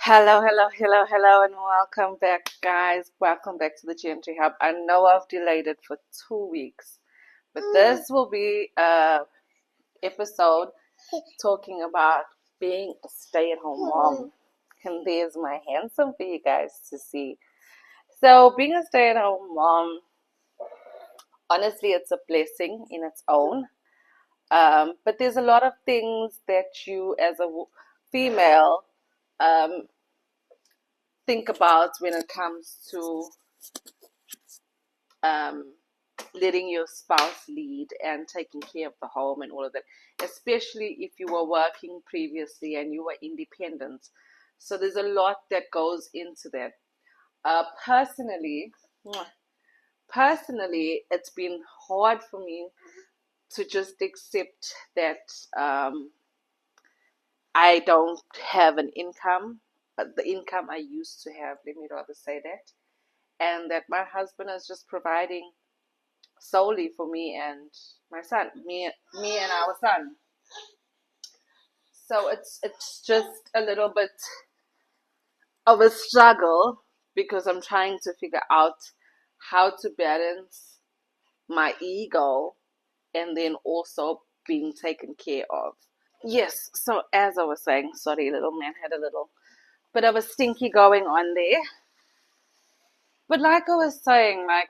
Hello, and welcome back, guys. Welcome back to the Gentry Hub. I know I've delayed it for 2 weeks, but this will be a episode talking about being a stay-at-home mom. And there's my handsome for you guys to see. So, being a stay-at-home mom, honestly, it's a blessing in its own. But there's a lot of things that you, as a female, um, think about when it comes to um, letting your spouse lead and taking care of the home and all of that, especially if you were working previously and you were independent. So there's a lot that goes into that. Uh, personally, personally, it's been hard for me to just accept that I don't have an income, the income I used to have. Let me rather say that, and that my husband is just providing solely for me and my son, me and our son. So it's just a little bit of a struggle because I'm trying to figure out how to balance my ego and then also being taken care of. Yes, so as I was saying, sorry, little man had a little bit of a stinky going on there. But like I was saying, like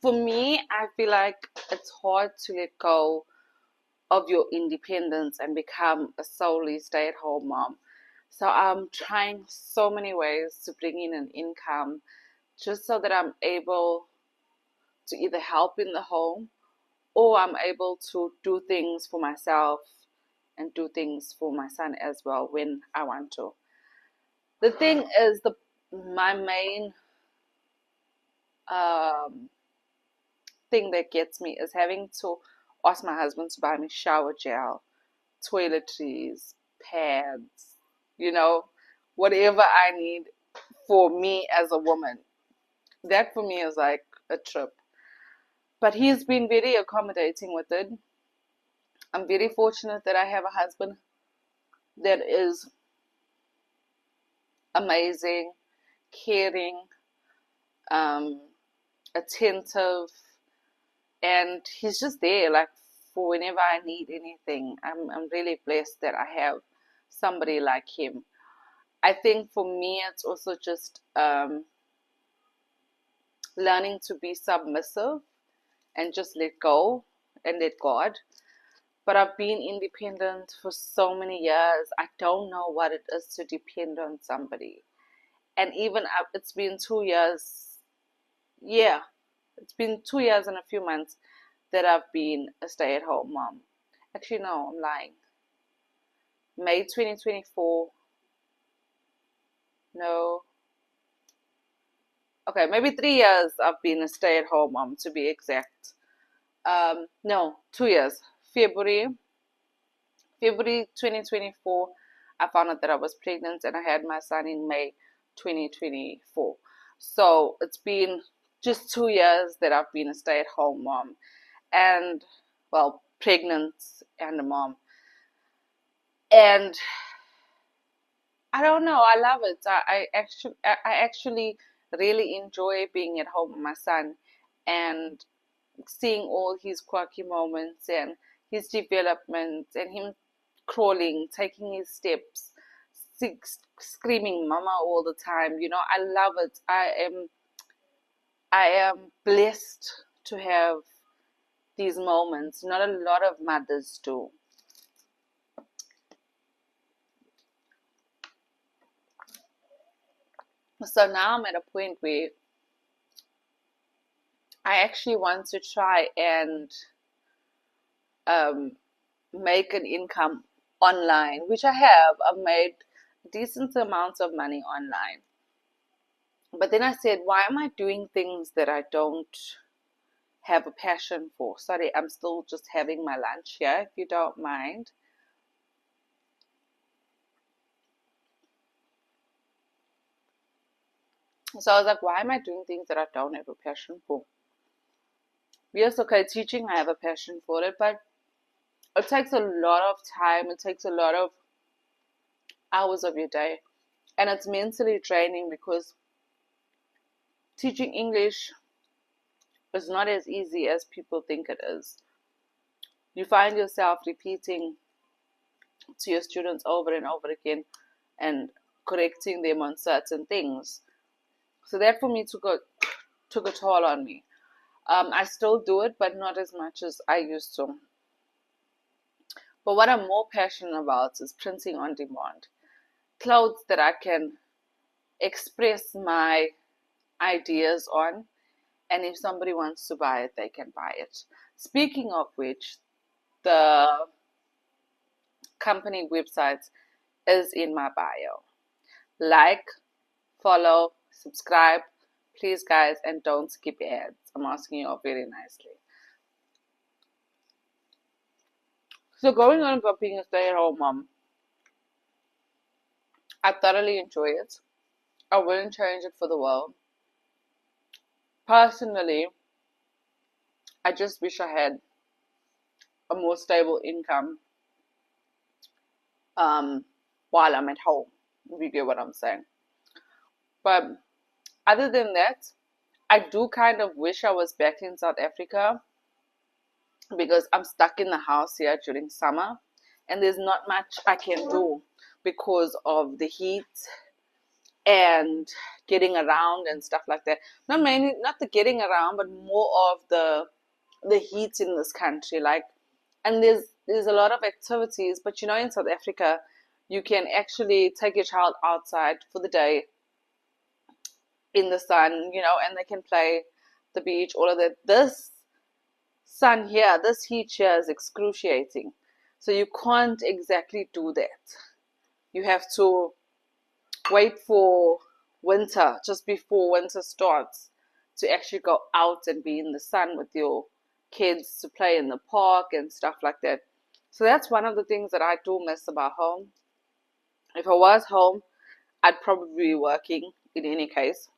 for me, I feel like it's hard to let go of your independence and become a solely stay-at-home mom. So I'm trying so many ways to bring in an income just so that I'm able to either help in the home or I'm able to do things for myself and do things for my son as well when I want to. The thing is, the my main um, thing that gets me is having to ask my husband to buy me shower gel, toiletries, pads, you know, whatever I need for me as a woman. That for me is like a trip. But he's been very accommodating with it. I'm very fortunate that I have a husband that is amazing, caring, um, attentive, and he's just there like for whenever I need anything. I'm really blessed that I have somebody like him. I think for me it's also just learning to be submissive and just let go and let God. But I've been independent for so many years. I don't know what it is to depend on somebody. And even it's been 2 years. Yeah, it's been 2 years and a few months that I've been a stay at home mom. Actually, no, I'm lying. May 2024. No. Okay, maybe 3 years I've been a stay at home mom to be exact. No, 2 years. February 2024, I found out that I was pregnant and I had my son in May 2024. So it's been just 2 years that I've been a stay at home mom and, well, pregnant and a mom. And I don't know, I love it. I actually really enjoy being at home with my son and seeing all his quirky moments and his development and him crawling, taking his steps, screaming mama all the time. I love it. I am blessed to have these moments. Not a lot of mothers do. So now I'm at a point where I actually want to try and um, make an income online, which I have. I've made decent amounts of money online. But then I said, why am I doing things that I don't have a passion for? Sorry, I'm still just having my lunch here, if you don't mind. So I was like, why am I doing things that I don't have a passion for? Yes, okay, teaching, I have a passion for it, but it takes a lot of time, it takes a lot of hours of your day. And it's mentally draining because teaching English is not as easy as people think it is. You find yourself repeating to your students over and over again and correcting them on certain things. So that for me took a toll on me. I still do it, but not as much as I used to. But what I'm more passionate about is printing on demand. Clothes that I can express my ideas on, and if somebody wants to buy it, they can buy it. Speaking of which, the company website is in my bio. Like, follow, subscribe, please, guys, and don't skip ads. I'm asking you all very nicely. So going on about being a stay-at-home mom, I thoroughly enjoy it. I wouldn't change it for the world. Personally, I just wish I had a more stable income while I'm at home, if you get what I'm saying. But other than that, I do kind of wish I was back in South Africa because I'm stuck in the house here during summer and there's not much I can do because of the heat and getting around and stuff like that. Not the getting around, but more of the heat in this country. Like, and there's a lot of activities, but in South Africa, you can actually take your child outside for the day in the sun, and they can play the beach, all of that. This sun here, this heat here is excruciating. So you can't exactly do that. You have to wait for winter, just before winter starts, to actually go out and be in the sun with your kids, to play in the park and stuff like that. So that's one of the things that I do miss about home. If I was home, I'd probably be working in any case.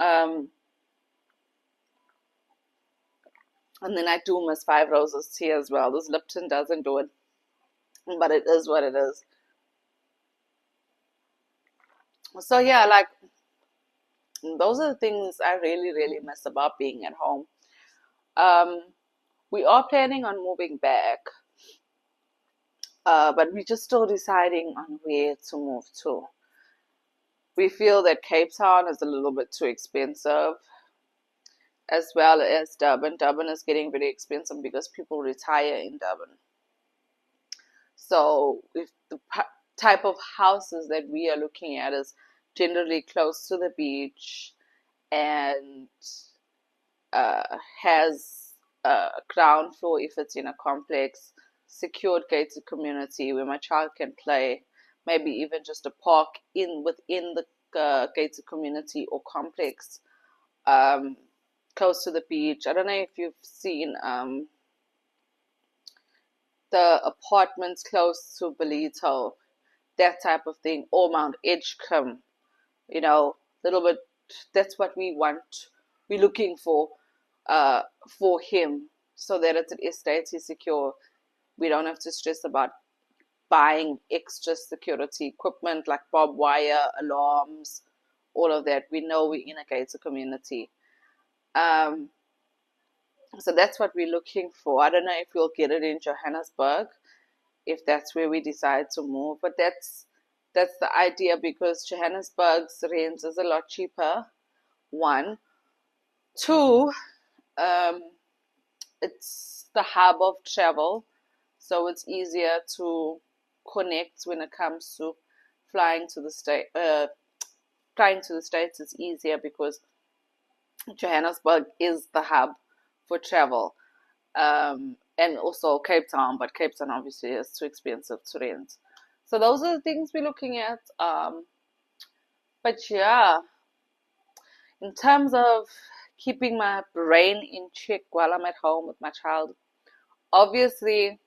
And then I do miss Five Roses tea as well. This Lipton doesn't do it, but it is what it is. So yeah, like, those are the things I really, really miss about being at home. We are planning on moving back, but we're just still deciding on where to move to. We feel that Cape Town is a little bit too expensive, as well as Durban. Durban is getting very expensive because people retire in Durban. So if the type of houses that we are looking at is generally close to the beach and has a ground floor if it's in a complex, secured gated community where my child can play, maybe even just a park within the gated community or complex, close to the beach. I don't know if you've seen the apartments close to Ballito, that type of thing, or Mount Edgecombe, little bit. That's what we want. We're looking for him, so that it's an estate is secure. We don't have to stress about buying extra security equipment like barbed wire, alarms, all of that. We know we're in a gated community. Um, so that's what we're looking for. I don't know if we'll get it in Johannesburg, if that's where we decide to move, but that's the idea, because Johannesburg's rent is a lot cheaper. One, two, um, it's the hub of travel, so it's easier to connect when it comes to flying to the state. Flying to the States is easier because Johannesburg is the hub for travel, and also Cape Town, but Cape Town obviously is too expensive to rent. So those are the things we're looking at. But yeah, in terms of keeping my brain in check while I'm at home with my child, obviously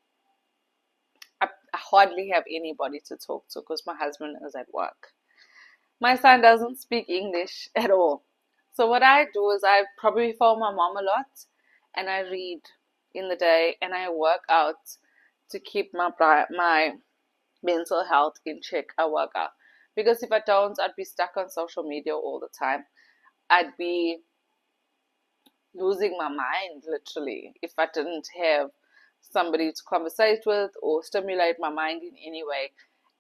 I hardly have anybody to talk to because my husband is at work. My son doesn't speak English at all. So what I do is I probably phone my mom a lot and I read in the day and I work out to keep my mental health in check. I work out. Because if I don't, I'd be stuck on social media all the time. I'd be losing my mind literally if I didn't have somebody to conversate with or stimulate my mind in any way.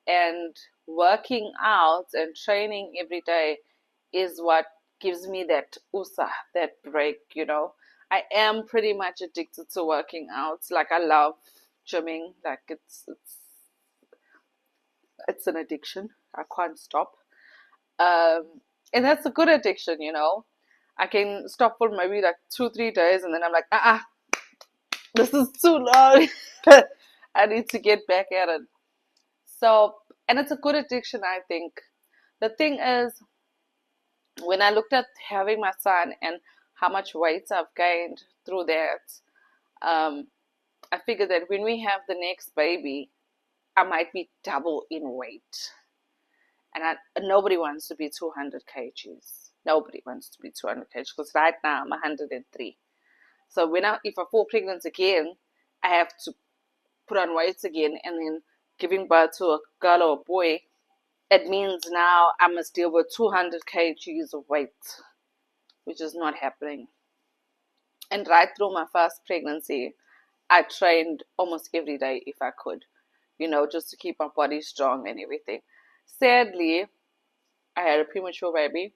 And working out and training every day is what gives me that usa, that break, you know. I am pretty much addicted to working out. Like I love gymming. Like it's an addiction. I can't stop. And that's a good addiction, you know. I can stop for maybe like 2, 3 days, and then I'm like, this is too long. I need to get back at it. So, and it's a good addiction, I think. The thing is, when I looked at having my son and how much weight I've gained through that, um, I figured that when we have the next baby, I might be double in weight. And nobody wants to be 200 kgs. Nobody wants to be 200 kgs because right now I'm 103. So if I fall pregnant again, I have to put on weight again, and then giving birth to a girl or a boy, it means now I must deal with 200 kgs of weight, which is not happening. And right through my first pregnancy, I trained almost every day if I could, you know, just to keep my body strong and everything. Sadly, I had a premature baby,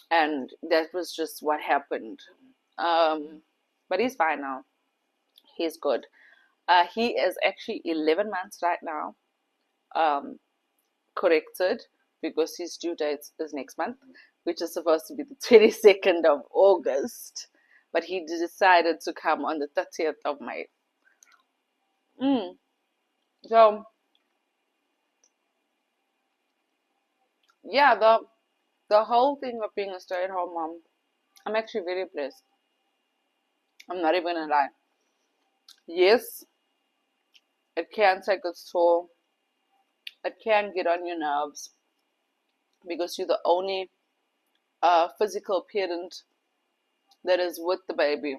and that was just what happened. But he's fine now. He's good. He is actually 11 months right now, um, corrected, because his due date is next month, which is supposed to be the 22nd of August. But he decided to come on the 30th of May. So, yeah, the whole thing of being a stay-at-home mom, I'm actually very blessed. I'm not even gonna lie. Yes, it can take its toll. It can get on your nerves because you're the only physical parent that is with the baby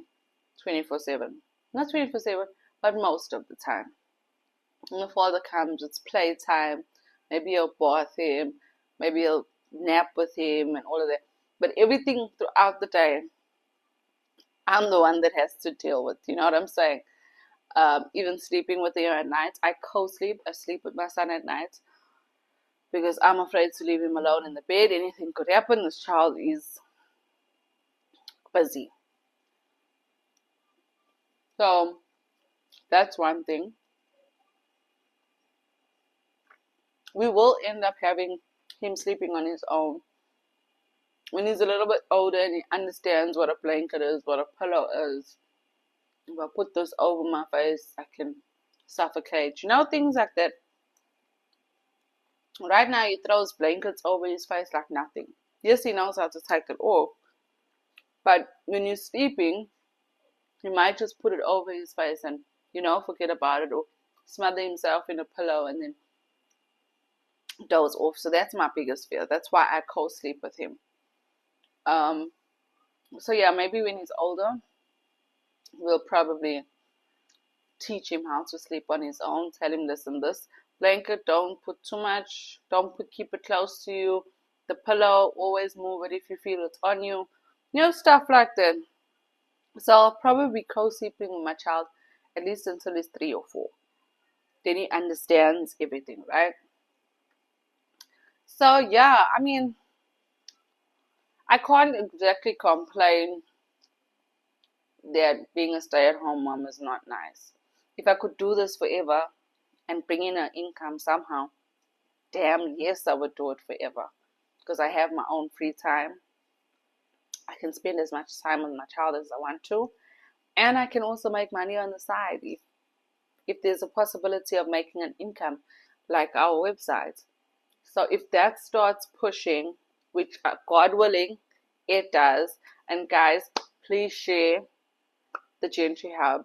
24/7. Not 24/7, but most of the time. When the father comes, it's playtime. Maybe you'll bath him, maybe you'll nap with him and all of that. But everything throughout the day, I'm the one that has to deal with. You know what I'm saying? Even sleeping with him at night, I co-sleep. I sleep with my son at night because I'm afraid to leave him alone in the bed. Anything could happen. This child is busy. So that's one thing. We will end up having him sleeping on his own. When he's a little bit older and he understands what a blanket is, what a pillow is, if I put this over my face, I can suffocate. You know, things like that. Right now, he throws blankets over his face like nothing. Yes, he knows how to take it off, but when you're sleeping, he might just put it over his face and, you know, forget about it or smother himself in a pillow and then doze off. So that's my biggest fear. That's why I co-sleep with him. Um, so yeah, maybe when he's older, we'll probably teach him how to sleep on his own. Tell him, listen, this blanket, don't put too much. Keep it close to you. The pillow, always move it if you feel it's on you. You know, stuff like that. So I'll probably be co-sleeping with my child at least until he's 3 or 4. Then he understands everything, right? So yeah, I mean, I can't exactly complain that being a stay-at-home mom is not nice. If I could do this forever and bring in an income somehow, damn, yes, I would do it forever. Because I have my own free time. I can spend as much time with my child as I want to. And I can also make money on the side if there's a possibility of making an income, like our website. So if that starts pushing, which God willing, it does. And guys, please share the Gentry Hub.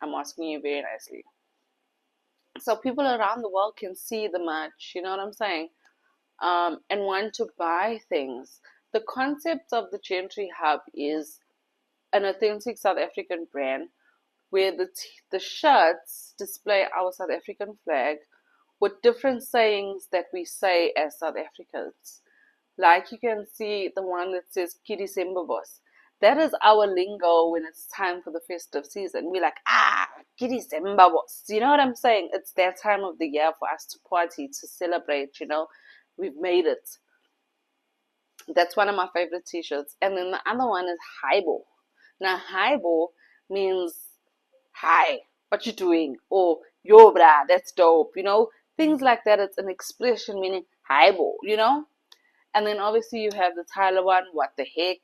I'm asking you very nicely. So people around the world can see the merch, you know what I'm saying? And want to buy things. The concept of the Gentry Hub is an authentic South African brand where the shirts display our South African flag with different sayings that we say as South Africans. Like you can see the one that says Kitty Boss. That is our lingo when it's time for the festive season. We're like, Kitty Boss. You know what I'm saying? It's that time of the year for us to party, to celebrate, We've made it. That's one of my favorite t-shirts. And then the other one is Haibo. Now, Haibo means hi, what you doing? Or yo, brah, that's dope. Things like that. It's an expression meaning Haibo. And then obviously you have the Tyler one, what the heck?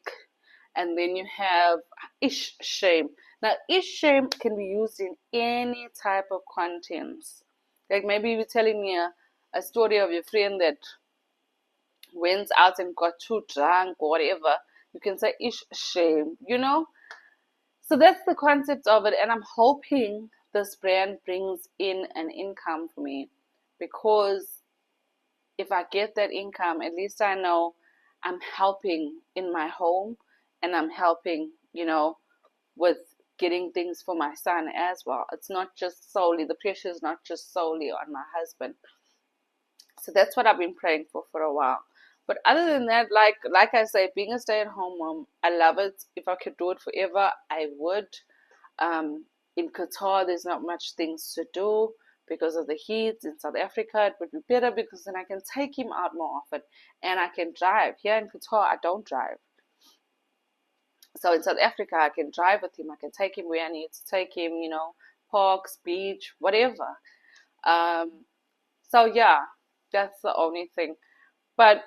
And then you have ish shame. Now, ish shame can be used in any type of contents. Like maybe you're telling me a story of your friend that went out and got too drunk or whatever. You can say ish shame. So that's the concept of it. And I'm hoping this brand brings in an income for me, because if I get that income, at least I know I'm helping in my home, and I'm helping, with getting things for my son as well. It's not just solely, the pressure is not just solely on my husband. So that's what I've been praying for a while. But other than that, like I say, being a stay-at-home mom, I love it. If I could do it forever, I would. In Qatar, there's not much things to do because of the heat. In South Africa, it would be better because then I can take him out more often and I can drive. Here in Qatar, I don't drive. So in South Africa, I can drive with him. I can take him where I need to take him, parks, beach, whatever. So yeah, that's the only thing. But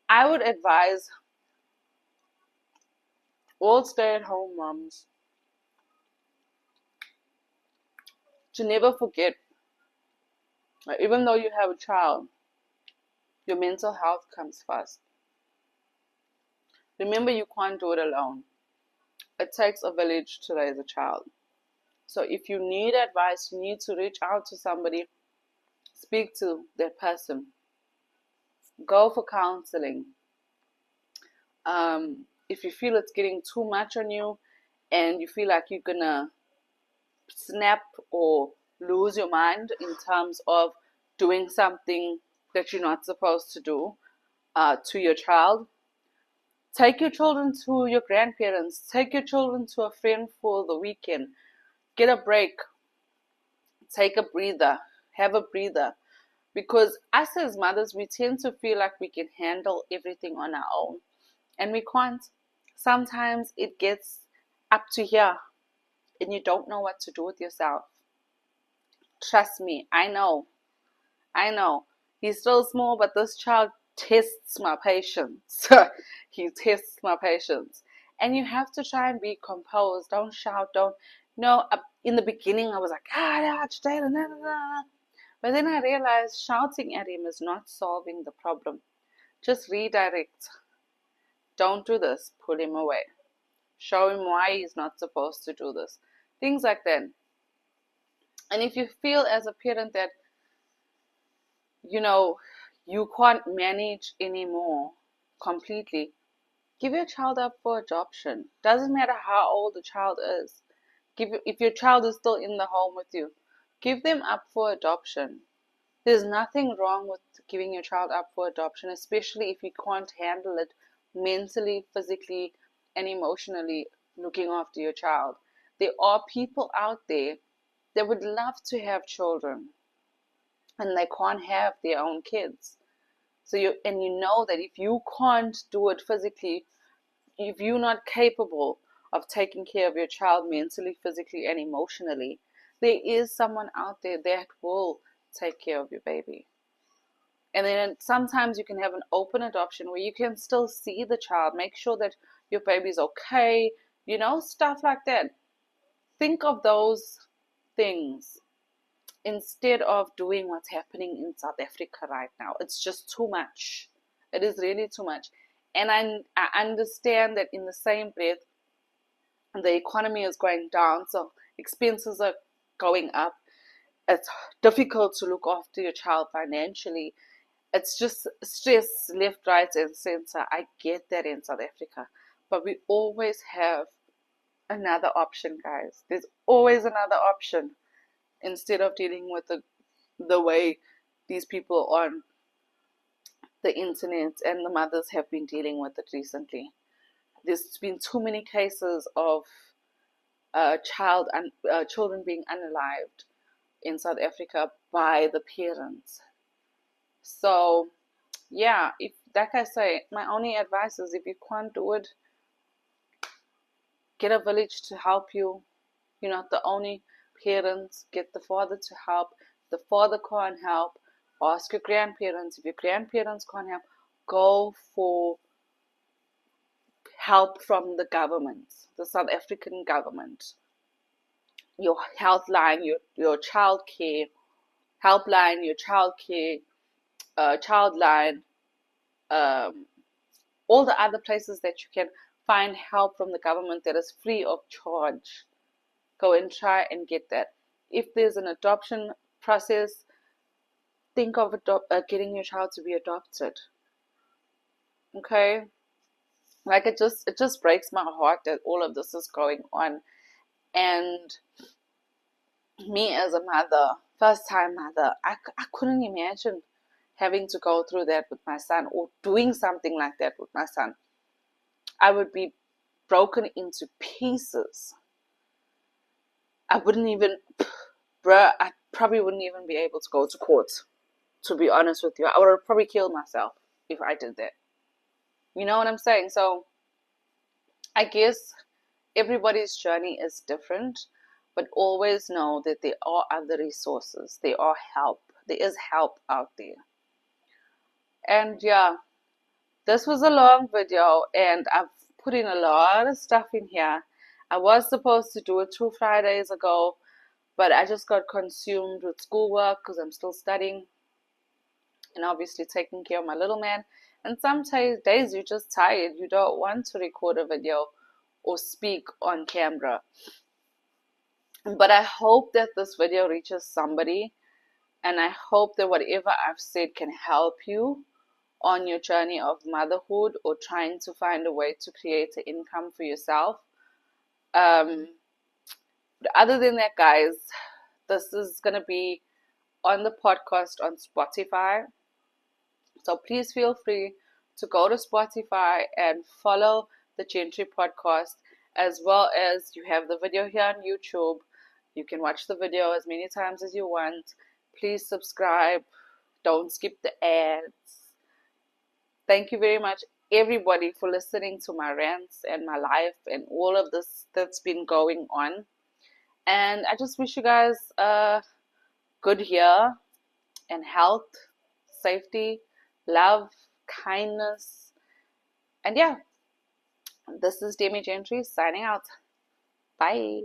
I would advise all stay-at-home moms to never forget, even though you have a child, your mental health comes first. Remember, you can't do it alone. It takes a village to raise a child. So if you need advice, you need to reach out to somebody, speak to that person, go for counseling. If you feel it's getting too much on you and you feel like you're gonna snap or lose your mind in terms of doing something that you're not supposed to do to your child, take your children to your grandparents, take your children to a friend for the weekend, get a break, take a breather, have a breather. Because us as mothers, we tend to feel like we can handle everything on our own, and we can't. Sometimes it gets up to here and you don't know what to do with yourself. Trust me, I know. He's still small, but this child tests my patience. He tests my patience. And you have to try and be composed. Don't shout. Don't. In the beginning, I was like, but then I realized shouting at him is not solving the problem. Just redirect. Don't do this. Pull him away. Show him why he's not supposed to do this. Things like that. And if you feel as a parent that, you can't manage anymore completely, give your child up for adoption. Doesn't matter how old the child is. If your child is still in the home with you, give them up for adoption. There's nothing wrong with giving your child up for adoption, especially if you can't handle it mentally, physically, and emotionally, looking after your child. There are people out there that would love to have children and they can't have their own kids. So you know that if you can't do it physically, if you're not capable of taking care of your child mentally, physically, and emotionally, there is someone out there that will take care of your baby. And then sometimes you can have an open adoption where you can still see the child, make sure that your baby's okay, stuff like that. Think of those things instead of doing what's happening in South Africa right now. It's just too much. It is really too much. And I understand that in the same breath, the economy is going down, so expenses are going up. It's difficult to look after your child financially. It's just stress left, right, and center. I get that in South Africa. But we always have another option, guys. There's always another option instead of dealing with the the way these people on the internet and the mothers have been dealing with it recently. There's been too many cases of children being unalived in South Africa by the parents. So yeah, if like I say, my only advice is if you can't do it, get a village to help you. You're not the only parents. Get the father to help. If the father can't help, ask your grandparents. If your grandparents can't help, go for help from the government, the South African government. Your health line, your child care helpline, your child care child line, um, all the other places that you can find help from the government that is free of charge. Go and try and get that. If there's an adoption process, think of getting your child to be adopted. Okay, like it just breaks my heart that all of this is going on, and me as a mother, first time mother, I couldn't imagine having to go through that with my son or doing something like that with my son. I would be broken into pieces. I wouldn't even, bruh, I probably wouldn't even be able to go to court, to be honest with you. I would have probably killed myself if I did that. You know what I'm saying? So I guess everybody's journey is different, but always know that there are other resources. There are help. There is help out there. And yeah, this was a long video and I've put in a lot of stuff in here. I was supposed to do it 2 Fridays ago, but I just got consumed with schoolwork because I'm still studying and obviously taking care of my little man. And some days you're just tired. You don't want to record a video or speak on camera. But I hope that this video reaches somebody, and I hope that whatever I've said can help you on your journey of motherhood or trying to find a way to create an income for yourself. But other than that, guys, this is going to be on the podcast on Spotify. So please feel free to go to Spotify and follow the Gentry podcast, as well as you have the video here on YouTube. You can watch the video as many times as you want. Please subscribe. Don't skip the ads. Thank you very much, everybody, for listening to my rants and my life and all of this that's been going on. And I just wish you guys a good year and health, safety, love, kindness. And yeah, this is Demi Gentry signing out. Bye.